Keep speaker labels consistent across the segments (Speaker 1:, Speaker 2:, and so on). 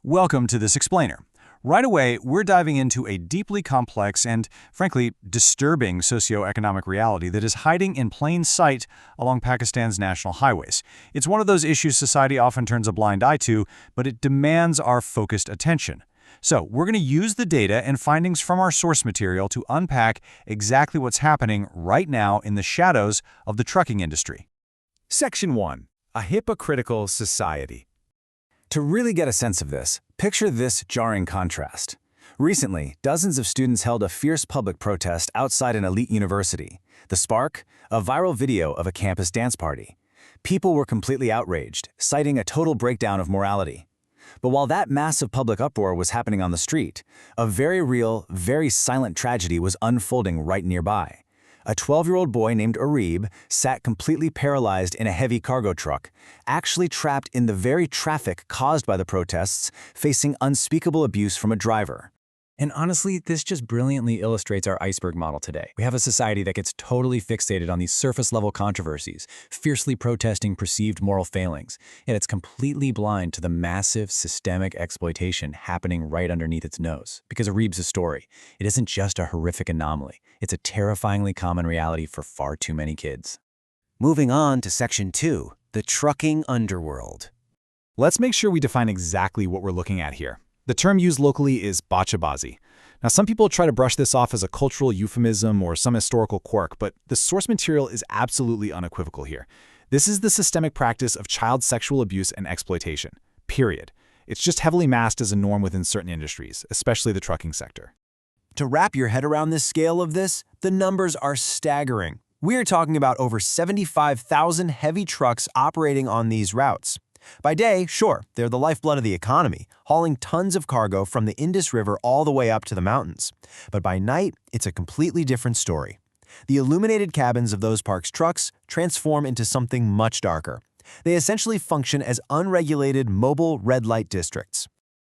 Speaker 1: Welcome to this explainer. Right away, we're diving into a deeply complex and, frankly, disturbing socioeconomic reality that is hiding in plain sight along Pakistan's national highways. It's one of those issues society often turns a blind eye to, but it demands our focused attention. So, we're going to use the data and findings from our source material to unpack exactly what's happening right now in the shadows of the trucking industry.
Speaker 2: Section 1. A hypocritical society. To really get a sense of this, picture this jarring contrast. Recently, dozens of students held a fierce public protest outside an elite university. The spark? A viral video of a campus dance party. People were completely outraged, citing a total breakdown of morality. But while that massive public uproar was happening on the street, a very real, very silent tragedy was unfolding right nearby. A 12-year-old boy named Arib sat completely paralyzed in a heavy cargo truck, actually trapped in the very traffic caused by the protests, facing unspeakable abuse from a driver.
Speaker 3: And honestly, this just brilliantly illustrates our iceberg model today. We have a society that gets totally fixated on these surface-level controversies, fiercely protesting perceived moral failings, yet it's completely blind to the massive systemic exploitation happening right underneath its nose. Because Arib's story, it isn't just a horrific anomaly, it's a terrifyingly common reality for far too many kids.
Speaker 4: Moving on to Section 2, the trucking underworld.
Speaker 2: Let's make sure we define exactly what we're looking at here. The term used locally is Bacha Baazi. Now, some people try to brush this off as a cultural euphemism or some historical quirk, but the source material is absolutely unequivocal here. This is the systemic practice of child sexual abuse and exploitation, period. It's just heavily masked as a norm within certain industries, especially the trucking sector.
Speaker 5: To wrap your head around the scale of this, the numbers are staggering. We're talking about over 75,000 heavy trucks operating on these routes. By day, sure, they're the lifeblood of the economy, hauling tons of cargo from the Indus River all the way up to the mountains. But by night, it's a completely different story. The illuminated cabins of those park's trucks transform into something much darker. They essentially function as unregulated mobile red light districts.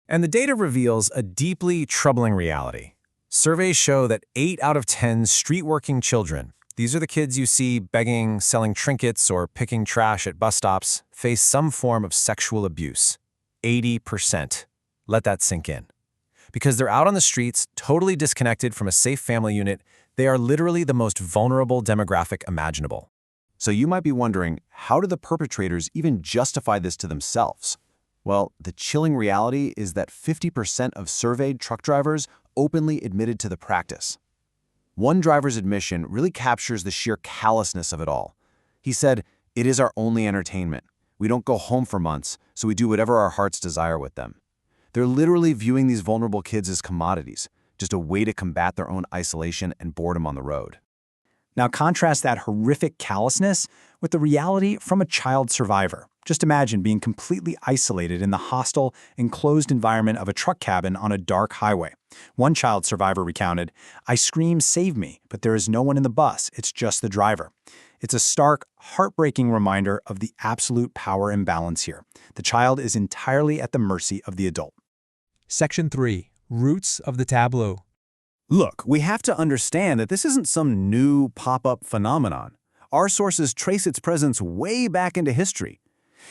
Speaker 3: And the data reveals a deeply troubling reality. Surveys show that 8 out of 10 street-working children, these are the kids you see begging, selling trinkets, or picking trash at bus stops, face some form of sexual abuse. 80%. Let that sink in. Because they're out on the streets, totally disconnected from a safe family unit, they are literally the most vulnerable demographic imaginable.
Speaker 1: So you might be wondering, how do the perpetrators even justify this to themselves? Well, the chilling reality is that 50% of surveyed truck drivers openly admitted to the practice. One driver's admission really captures the sheer callousness of it all. He said, "It is our only entertainment. We don't go home for months, so we do whatever our hearts desire with them." They're literally viewing these vulnerable kids as commodities, just a way to combat their own isolation and boredom on the road.
Speaker 2: Now contrast that horrific callousness with the reality from a child survivor. Just imagine being completely isolated in the hostile, enclosed environment of a truck cabin on a dark highway. One child survivor recounted, "I scream, 'Save me,' but there is no one in the bus, it's just the driver." It's a stark, heartbreaking reminder of the absolute power imbalance here. The child is entirely at the mercy of the adult.
Speaker 6: Section 3. Roots of the tableau.
Speaker 2: Look, we have to understand that this isn't some new pop-up phenomenon. Our sources trace its presence way back into history.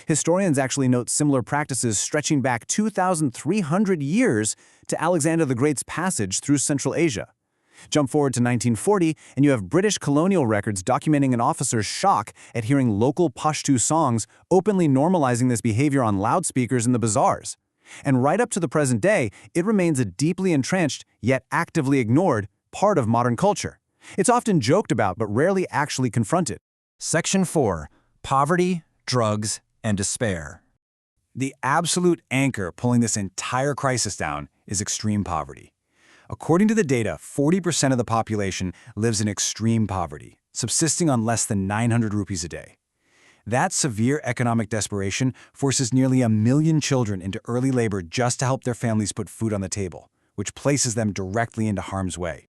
Speaker 2: Historians actually note similar practices stretching back 2,300 years to Alexander the Great's passage through Central Asia. Jump forward to 1940, and you have British colonial records documenting an officer's shock at hearing local Pashto songs openly normalizing this behavior on loudspeakers in the bazaars. And right up to the present day, it remains a deeply entrenched, yet actively ignored, part of modern culture. It's often joked about, but rarely actually confronted.
Speaker 3: Section 4. Poverty, drugs, and despair.
Speaker 2: The absolute anchor pulling this entire crisis down is extreme poverty. According to the data, 40% of the population lives in extreme poverty, subsisting on less than 900 rupees a day. That severe economic desperation forces nearly 1 million children into early labor just to help their families put food on the table, which places them directly into harm's way.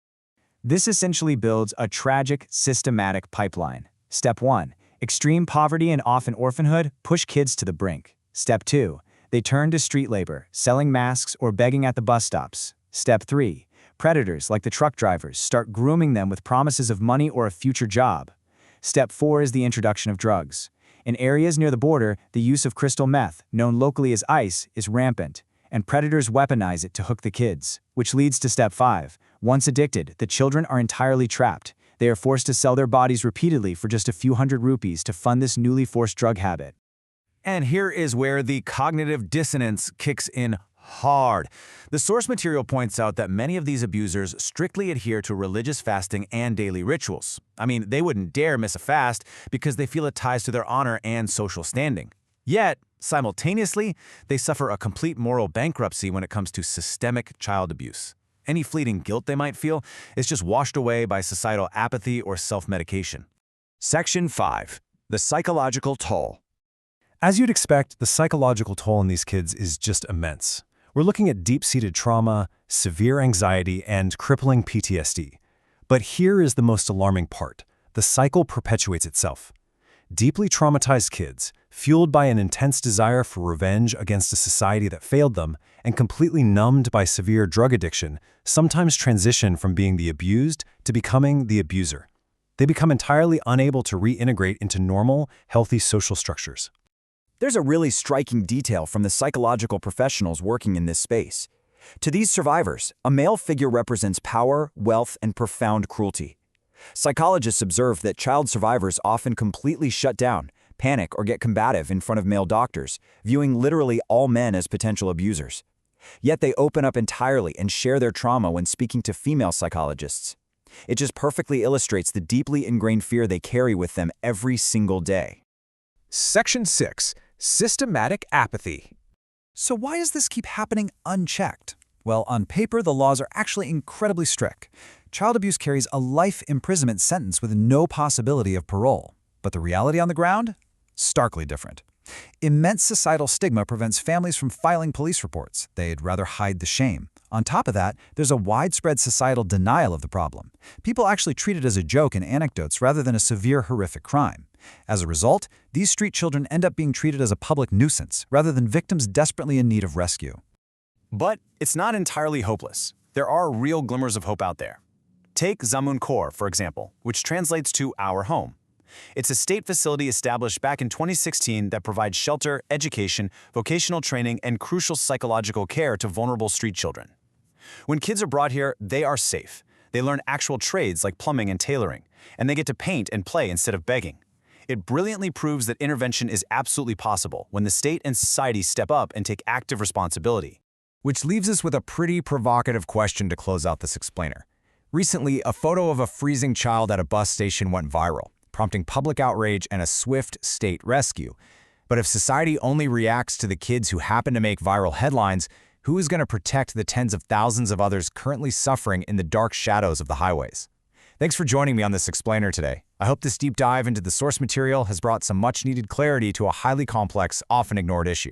Speaker 7: This essentially builds a tragic, systematic pipeline. Step 1. Extreme poverty and often orphanhood push kids to the brink. Step 2. They turn to street labor, selling masks or begging at the bus stops. Step 3. Predators, like the truck drivers, start grooming them with promises of money or a future job. Step 4 is the introduction of drugs. In areas near the border, the use of crystal meth, known locally as ice, is rampant. and predators weaponize it to hook the kids, which leads to step 5. Once addicted, the children are entirely trapped. They are forced to sell their bodies repeatedly for just a few hundred rupees to fund this newly forced drug habit.
Speaker 2: And here is where the cognitive dissonance kicks in hard. The source material points out that many of these abusers strictly adhere to religious fasting and daily rituals. I mean, they wouldn't dare miss a fast because they feel it ties to their honor and social standing. Yet, simultaneously, they suffer a complete moral bankruptcy when it comes to systemic child abuse. Any fleeting guilt they might feel is just washed away by societal apathy or self-medication.
Speaker 5: Section 5. The psychological toll.
Speaker 3: As you'd expect, the psychological toll on these kids is just immense. We're looking at deep-seated trauma, severe anxiety, and crippling PTSD. But here is the most alarming part. The cycle perpetuates itself. Deeply traumatized kids, fueled by an intense desire for revenge against a society that failed them, and completely numbed by severe drug addiction, sometimes transition from being the abused to becoming the abuser. They become entirely unable to reintegrate into normal, healthy social structures.
Speaker 5: There's a really striking detail from the psychological professionals working in this space. To these survivors, a male figure represents power, wealth, and profound cruelty. Psychologists observe that child survivors often completely shut down, panic, or get combative in front of male doctors, viewing literally all men as potential abusers. Yet they open up entirely and share their trauma when speaking to female psychologists. It just perfectly illustrates the deeply ingrained fear they carry with them every single day.
Speaker 3: Section 6. Systematic apathy.
Speaker 8: So why does this keep happening unchecked? Well, on paper, the laws are actually incredibly strict. Child abuse carries a life imprisonment sentence with no possibility of parole. But the reality on the ground? Starkly different. Immense societal stigma prevents families from filing police reports. They'd rather hide the shame. On top of that, there's a widespread societal denial of the problem. People actually treat it as a joke and anecdotes rather than a severe, horrific crime. As a result, these street children end up being treated as a public nuisance rather than victims desperately in need of rescue.
Speaker 2: But it's not entirely hopeless. There are real glimmers of hope out there. Take Zamung, for example, which translates to Our Home. It's a state facility established back in 2016 that provides shelter, education, vocational training, and crucial psychological care to vulnerable street children. When kids are brought here, they are safe. They learn actual trades like plumbing and tailoring, and they get to paint and play instead of begging. It brilliantly proves that intervention is absolutely possible when the state and society step up and take active responsibility.
Speaker 3: Which leaves us with a pretty provocative question to close out this explainer. Recently, a photo of a freezing child at a bus station went viral, prompting public outrage and a swift state rescue. But if society only reacts to the kids who happen to make viral headlines, who is going to protect the tens of thousands of others currently suffering in the dark shadows of the highways? Thanks for joining me on this explainer today. I hope this deep dive into the source material has brought some much-needed clarity to a highly complex, often ignored issue.